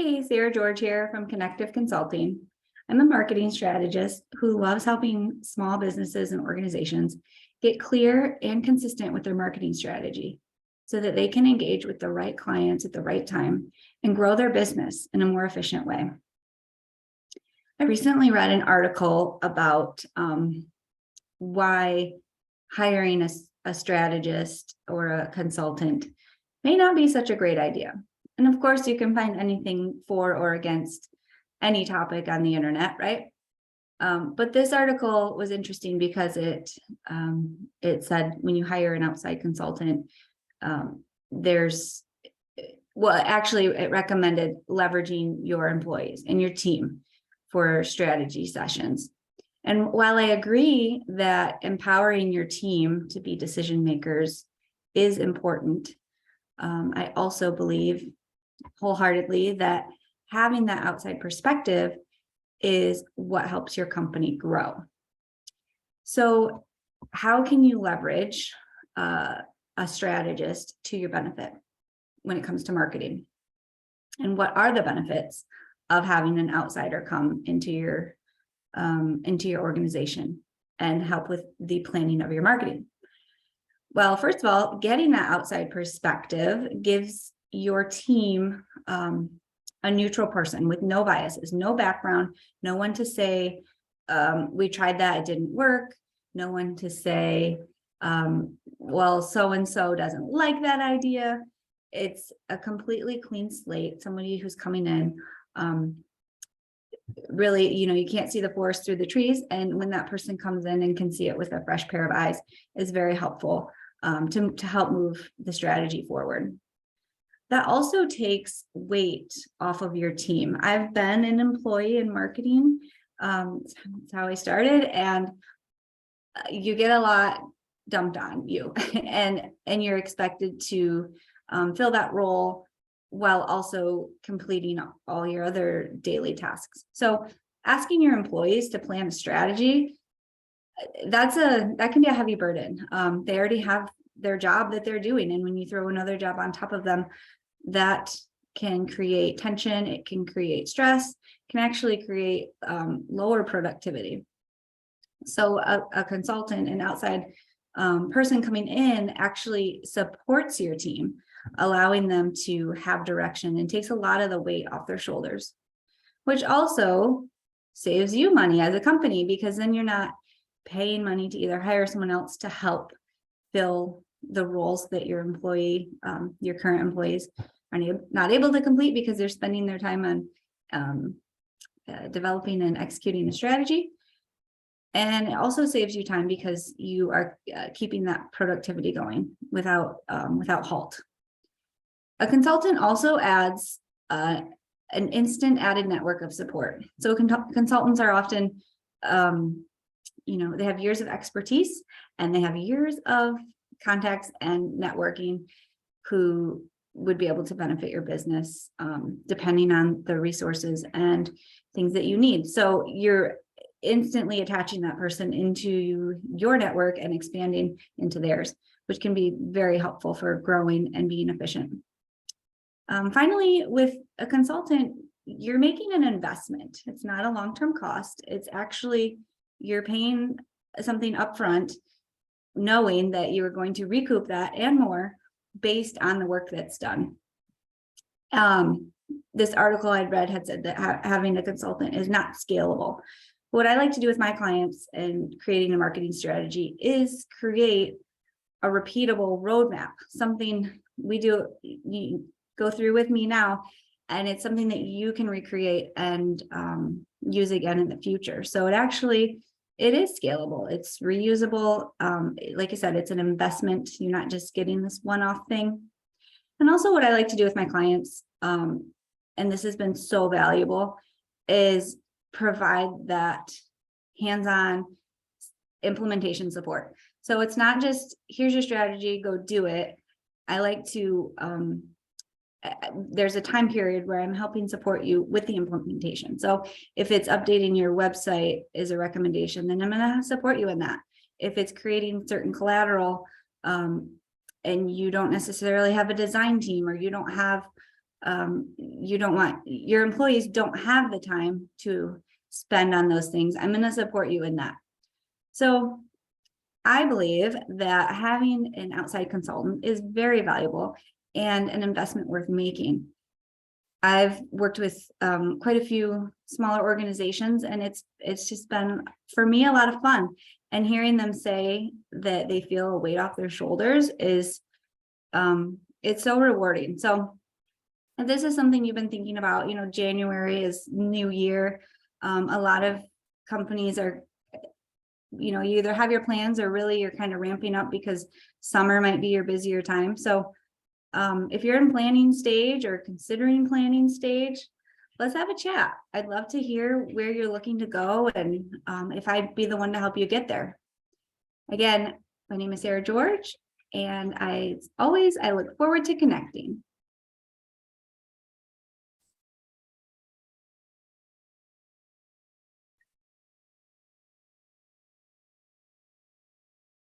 Hey, Sarah George here from Connective Consulting. I'm a marketing strategist who loves helping small businesses and organizations get clear and consistent with their marketing strategy so that they can engage with the right clients at the right time and grow their business in a more efficient way. I recently read an article about why hiring a strategist or a consultant may not be such a great idea. And of course, you can find anything for or against any topic on the internet, right? But this article was interesting because it said when you hire an outside consultant, it recommended leveraging your employees and your team for strategy sessions. And while I agree that empowering your team to be decision makers is important, I also believe wholeheartedly that having that outside perspective is what helps your company grow. So how can you leverage a strategist to your benefit when it comes to marketing? And what are the benefits of having an outsider come into your organization and help with the planning of your marketing? Well, first of all, getting that outside perspective gives your team a neutral person with no biases, no background, no one to say, we tried that, it didn't work. No one to say, well, so-and-so doesn't like that idea. It's a completely clean slate, somebody who's coming in. Really, you can't see the forest through the trees. And when that person comes in and can see it with a fresh pair of eyes is very helpful to help move the strategy forward. That also takes weight off of your team. I've been an employee in marketing. That's how I started. And you get a lot dumped on you and you're expected to fill that role while also completing all your other daily tasks. So asking your employees to plan a strategy, that can be a heavy burden. They already have their job that they're doing. And when you throw another job on top of them, that can create tension, it can create stress, can actually create lower productivity. So a consultant, an outside person coming in actually supports your team, allowing them to have direction and takes a lot of the weight off their shoulders, which also saves you money as a company, because then you're not paying money to either hire someone else to help fill the roles that your current employees are not able to complete because they're spending their time on developing and executing a strategy. And it also saves you time because you are keeping that productivity going without halt. A consultant also adds an instant added network of support. So consultants are often, they have years of expertise and they have years of contacts and networking who would be able to benefit your business depending on the resources and things that you need. So you're instantly attaching that person into your network and expanding into theirs, which can be very helpful for growing and being efficient. Finally, with a consultant, you're making an investment. It's not a long-term cost. It's actually, you're paying something upfront, knowing that you are going to recoup that and more based on the work that's done. This article I'd read had said that having a consultant is not scalable. What I like to do with my clients and creating a marketing strategy is create a repeatable roadmap, something you go through with me now, and it's something that you can recreate and use again in the future. So it is scalable, it's reusable. Like I said, it's an investment. You're not just getting this one-off thing. And also what I like to do with my clients, and this has been so valuable, is provide that hands-on implementation support. So it's not just, here's your strategy, go do it. I like to, there's a time period where I'm helping support you with the implementation. So if it's updating your website is a recommendation, then I'm going to support you in that. If it's creating certain collateral and you don't necessarily have a design team, or you don't have You don't want, your employees don't have the time to spend on those things. I'm going to support you in that. So I believe that having an outside consultant is very valuable and an investment worth making. I've worked with quite a few smaller organizations, and it's just been, for me, a lot of fun. And hearing them say that they feel a weight off their shoulders is, it's so rewarding. So if this is something you've been thinking about, January is new year. A lot of companies are, you either have your plans or really you're kind of ramping up because summer might be your busier time. So if you're in planning stage or considering planning stage, let's have a chat. I'd love to hear where you're looking to go and if I'd be the one to help you get there. Again, my name is Sarah George, and I look forward to connecting.